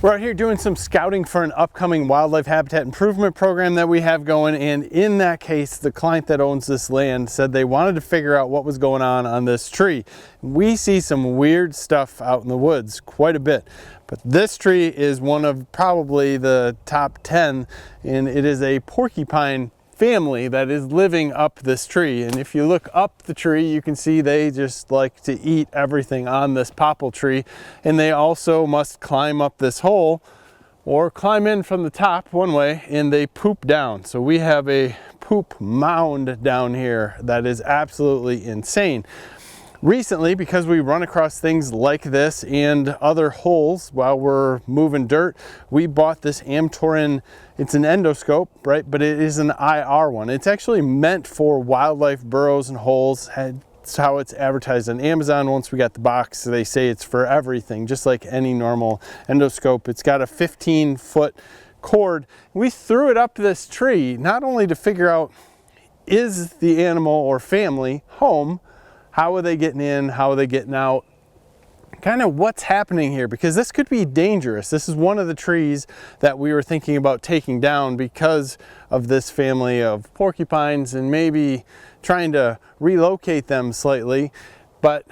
We're out here doing some scouting for an upcoming wildlife habitat improvement program that we have going, and in that case the client that owns this land said they wanted to figure out what was going on this tree. We see some weird stuff out in the woods quite a bit, but this tree is one of probably the top 10, and it is a porcupine family that is living up this tree. And if you look up the tree, you can see they just like to eat everything on this popple tree, and they also must climb up this hole or climb in from the top one way, and they poop down. So we have a poop mound down here that is absolutely insane. Recently, because we run across things like this and other holes while we're moving dirt, we bought this Amtorin. It's an endoscope, right? But it is an IR one. It's actually meant for wildlife burrows and holes. That's how it's advertised on Amazon. Once we got the box, they say it's for everything, just like any normal endoscope. It's got a 15-foot cord. We threw it up this tree, not only to figure out, is the animal or family home? How are they getting in? How are they getting out? Kind of what's happening here, because this could be dangerous. This is one of the trees that we were thinking about taking down because of this family of porcupines and maybe trying to relocate them slightly. But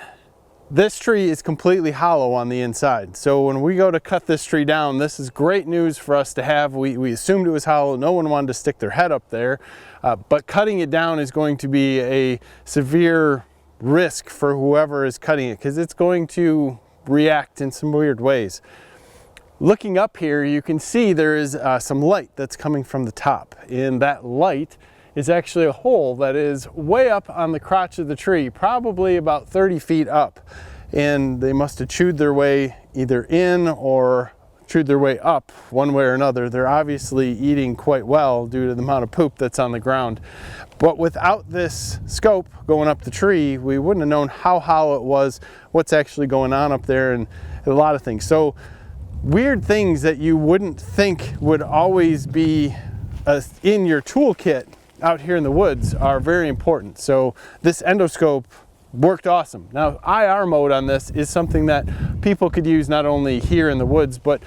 this tree is completely hollow on the inside. So when we go to cut this tree down, this is great news for us to have. We assumed it was hollow. No one wanted to stick their head up there. But cutting it down is going to be a severe risk for whoever is cutting it, because it's going to react in some weird ways. Looking up here, you can see there is some light that's coming from the top, and that light is actually a hole that is way up on the crotch of the tree, probably about 30 feet up, and they must have chewed their way either in or chewed their way up one way or another. They're obviously eating quite well due to the amount of poop that's on the ground. But without this scope going up the tree, we wouldn't have known how hollow it was, what's actually going on up there, and a lot of things. So weird things that you wouldn't think would always be in your toolkit out here in the woods are very important. So this endoscope worked awesome. Now, IR mode on this is something that people could use not only here in the woods, but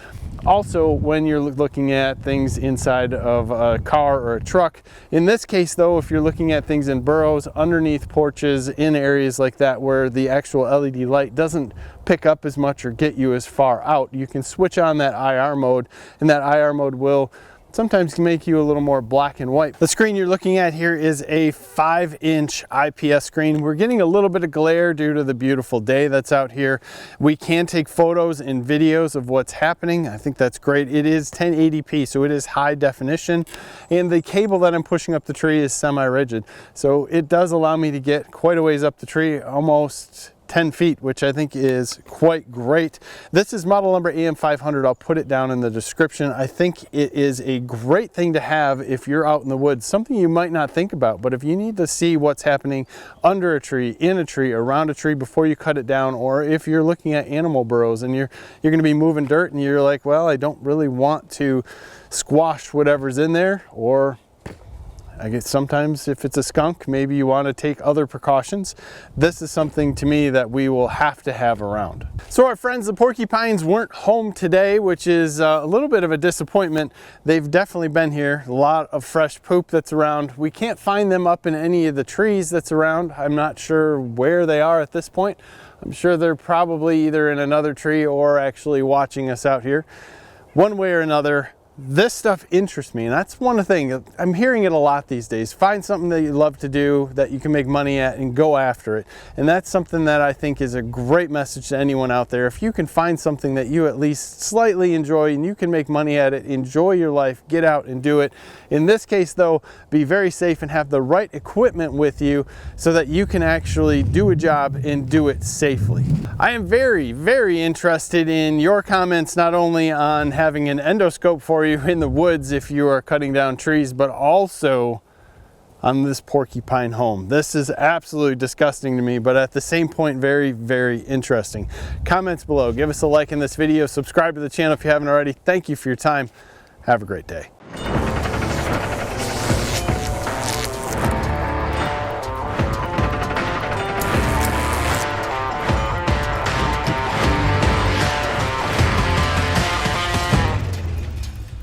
also when you're looking at things inside of a car or a truck. In this case though, if you're looking at things in burrows, underneath porches, in areas like that where the actual LED light doesn't pick up as much or get you as far out, you can switch on that IR mode, and that IR mode will sometimes can make you a little more black and white. The screen you're looking at here is a 5-inch IPS screen. We're getting a little bit of glare due to the beautiful day that's out here. We can take photos and videos of what's happening. I think that's great. It is 1080p, so it is high definition, and the cable that I'm pushing up the tree is semi-rigid, so it does allow me to get quite a ways up the tree, almost 10 feet, which I think is quite great. This is model number AM500. I'll put it down in the description. I think it is a great thing to have if you're out in the woods, something you might not think about, but if you need to see what's happening under a tree, in a tree, around a tree before you cut it down, or if you're looking at animal burrows and you're going to be moving dirt and you're like, well, I don't really want to squash whatever's in there, or I guess sometimes if it's a skunk, maybe you want to take other precautions. This is something to me that we will have to have around. So our friends, the porcupines, weren't home today, which is a little bit of a disappointment. They've definitely been here. A lot of fresh poop that's around. We can't find them up in any of the trees that's around. I'm not sure where they are at this point. I'm sure they're probably either in another tree or actually watching us out here. One way or another, this stuff interests me, and that's one thing. I'm hearing it a lot these days. Find something that you love to do, that you can make money at, and go after it. And that's something that I think is a great message to anyone out there. If you can find something that you at least slightly enjoy and you can make money at it, enjoy your life, get out and do it. In this case though, be very safe and have the right equipment with you so that you can actually do a job and do it safely. I am very, very interested in your comments, not only on having an endoscope for you in the woods if you are cutting down trees, but also on this porcupine home. This is absolutely disgusting to me, but at the same point, very, very interesting. Comments below, give us a like in this video, subscribe to the channel if you haven't already. Thank you for your time. Have a great day.